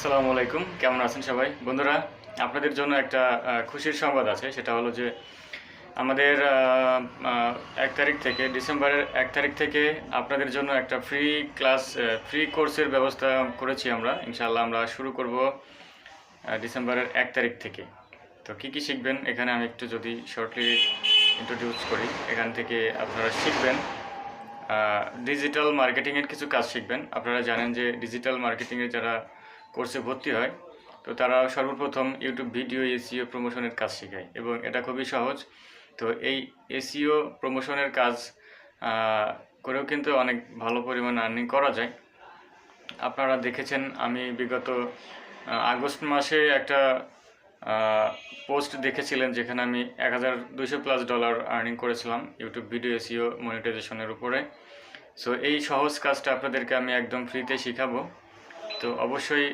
আসসালামু আলাইকুম, কেমন আছেন সবাই? বন্ধুরা, আপনাদের জন্য একটা খুশির সংবাদ আছে। সেটা হলো যে আমাদের ১ তারিখ থেকে ডিসেম্বরের ১ তারিখ থেকে আপনাদের জন্য একটা ফ্রি কোর্সের ব্যবস্থা করেছি আমরা। ইনশাআল্লাহ আমরা শুরু করব ডিসেম্বরের ১ তারিখ থেকে। তো কি শিখবেন এখানে আমি একটু যদি শর্টলি ইন্ট্রোডিউস করি। এখান থেকে আপনারা শিখবেন ডিজিটাল মার্কেটিংয়ের কিছু কাজ শিখবেন। আপনারা জানেন যে ডিজিটাল মার্কেটিংয়ে যারা কোর্সে ভর্তি হয়, তো তারা সর্বপ্রথম ইউটিউব ভিডিও এসইও প্রমোশনের কাজ শেখায় এবং এটা খুবই সহজ। তো এই এসইও প্রমোশনের কাজ করেও কিন্তু অনেক ভালো পরিমাণ আর্নিং করা যায়। আপনারা দেখেছেন আমি বিগত আগস্ট মাসে একটা পোস্ট দেখেছিলেন যেখানে আমি $1200+ আর্নিং করেছিলাম ইউটিউব ভিডিও এসইও মনিটাইজেশনের উপরে। সো এই সহজ কাজটা আপনাদেরকে আমি একদম ফ্রিতে শিখাবো। তো অবশ্যই